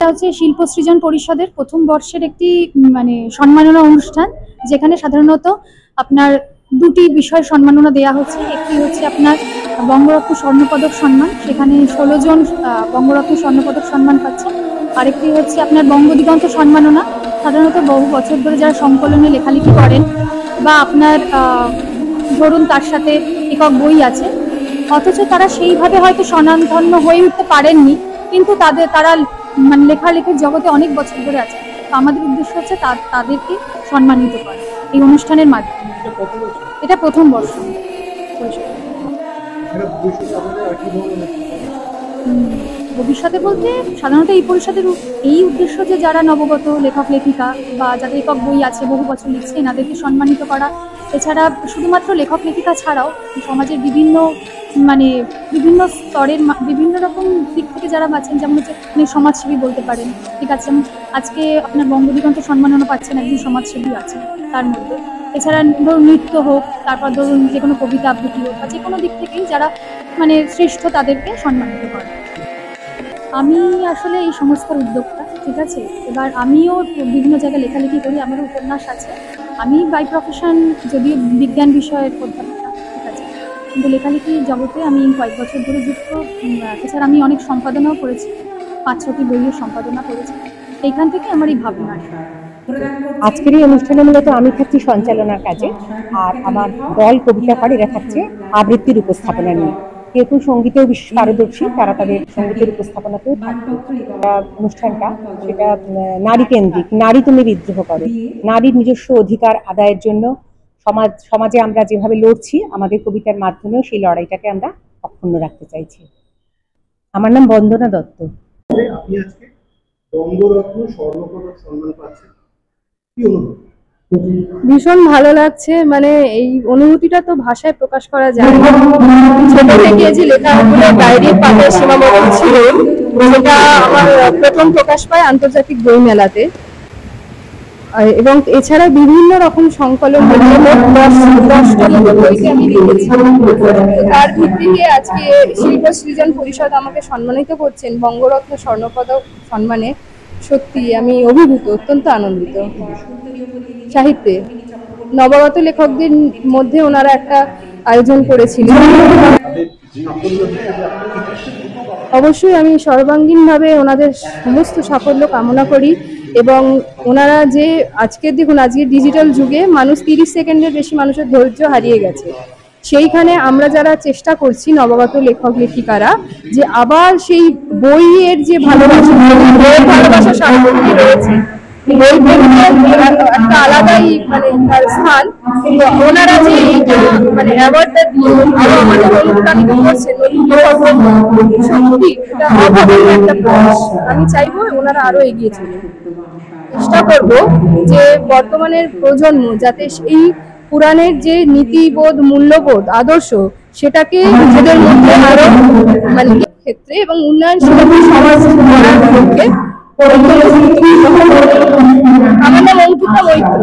হচ্ছে শিল্প সৃজন পরিষদের প্রথম বর্ষের একটি মানে সম্মাননা অনুষ্ঠান, যেখানে সাধারণত আপনার দুটি বিষয় সম্মাননা দেওয়া হচ্ছে। একটি হচ্ছে আপনার বঙ্গরত্ন স্বর্ণপদক সম্মান, সেখানে 16 জন বঙ্গরত্ন স্বর্ণপদক সম্মান পাচ্ছেন। আরেকটি হচ্ছে আপনার বঙ্গদিগন্ত সম্মাননা, সাধারণত বহু বছর ধরে যারা সংকলনে লেখালেখি করেন বা আপনার ধরুন তার সাথে একক বই আছে, অথচ তারা সেইভাবে হয়তো স্বনামধন্য হয়ে উঠতে পারেননি, কিন্তু তারা মানে লেখালেখির জগতে অনেক বছর ধরে আছে। তো আমাদের উদ্দেশ্য হচ্ছে তাদেরকে সম্মানিত করা এই অনুষ্ঠানের মাধ্যমে। এটা প্রথম বর্ষ। ভবিষ্যতে বলতে সাধারণত এই পরিষদের এই উদ্দেশ্য যে যারা নবগত লেখক লেখিকা বা যাদের একক বই আছে বহু বছর লিখছে এনাদেরকে সম্মানিত করা। এছাড়া শুধুমাত্র লেখক লেখিকা ছাড়াও সমাজের বিভিন্ন স্তরের বিভিন্ন রকম দিক থেকে যারা আছেন, যেমন হচ্ছে সমাজসেবী বলতে পারেন, ঠিক আছে। আজকে আপনার বঙ্গদিগন্ত সম্মাননা পাচ্ছেন একজন সমাজসেবী আছে তার মধ্যে। এছাড়া ধরুন নৃত্য হোক, তারপর ধরুন যে কোনো কবিতা আবৃত্তি হোক বা যে কোনো দিক থেকেই যারা মানে শ্রেষ্ঠ তাদেরকে সম্মানিত করে। আমি আসলে এই সংস্থার উদ্যোক্তা, ঠিক আছে। এবার আমিও বিভিন্ন জায়গায় লেখালেখি করি, আমারও উপন্যাস আছে। আমি বাই প্রফেশন যদিও বিজ্ঞান বিষয়ের অধ্যাপক, ঠিক আছে, কিন্তু লেখালেখি জগতে আমি কয়েক বছর ধরে যুক্ত। এছাড়া আমি অনেক সম্পাদনাও করেছি, 5-6টি বইয়ের সম্পাদনা করেছি। এইখান থেকে আমার এই ভাবনা। আজকের এই অনুষ্ঠানে মূলত আমি থাকছি সঞ্চালনার কাজে, আর আমার দল কবিতা পাড়েরা থাকছে আবৃত্তির উপস্থাপনা নিয়ে। কেউ সঙ্গীতেও বিশেষ পারদর্শী, তারা তাদের সঙ্গীতের উপস্থাপনাতেও থাকবে। অনুষ্ঠানটা সেটা নারী কেন্দ্রিক, নারী তুমি বিদ্রোহ করো, নারীর নিজস্ব অধিকার আদায়ের জন্য সমাজে আমরা যেভাবে লড়ছি, আমাদের কবিতার মাধ্যমেও সেই লড়াইটাকে আমরা অক্ষুণ্ণ রাখতে চাইছি। আমার নাম বন্দনা দত্ত। আপনি আজকে বঙ্গরত্ন স্বর্ণপদক সম্মান পাচ্ছেন, কি অনুভূতি? ভীষণ ভালো লাগছে। মানে এই অনুভূতিটা তো ভাষায় প্রকাশ করা যায় না। ছোট থেকে যে লেখাগুলো ডায়েরির পাতায় সীমাবদ্ধ ছিল, সেটা আমার প্রথম প্রকাশ পায় আন্তর্জাতিক বই মেলাতে। এবং এছাড়া বিভিন্ন রকম সংকলন বইকে আমি লিখেছি। তার ভিত্তিতে আজকে শিল্প সৃজন পরিষদ আমাকে সম্মানিত করছেন বঙ্গরত্ন স্বর্ণপদক সম্মানে। সত্যি আমি অভিভূত, অত্যন্ত আনন্দিত। সাহিত্যে নবগত লেখকদের মধ্যে ওনারা একটা আয়োজন করেছিলেন। অবশ্যই আমি সর্বাঙ্গীনভাবে ওনাদের সমস্ত সাফল্য কামনা করি। এবং ওনারা যে আজকের দেখুন, আজকের ডিজিটাল যুগে মানুষ 30 সেকেন্ডের বেশি মানুষের ধৈর্য হারিয়ে গেছে। সেইখানে আমরা যারা চেষ্টা করছি নবগত লেখক লেখিকারা, যে আবার সেই বইয়ের যে ভালোবাসা সামগ্রী রয়েছে, বই একটা আলাদাই মানে তার স্থান। ওনারা যে মানে অ্যাওয়ার্ডটা দিয়ে আরো আমাদের অনুপ্রাণিত করছেন, সত্যি এটা অভাবনীয় একটা প্রয়াস। আমি চাইবো ওনারা আরো এগিয়ে চলুন। চেষ্টা করব যে বর্তমানের প্রজন্ম যাতে এই পুরাণের যে নীতিবোধ, মূল্যবোধ, আদর্শ, সেটাকে নিজেদের মধ্যে আরো মানে ক্ষেত্রে এবং উন্নয়নশীল সমাজ গড়ার লক্ষ্যে। আমার নাম অঙ্কিতা মৈত্র।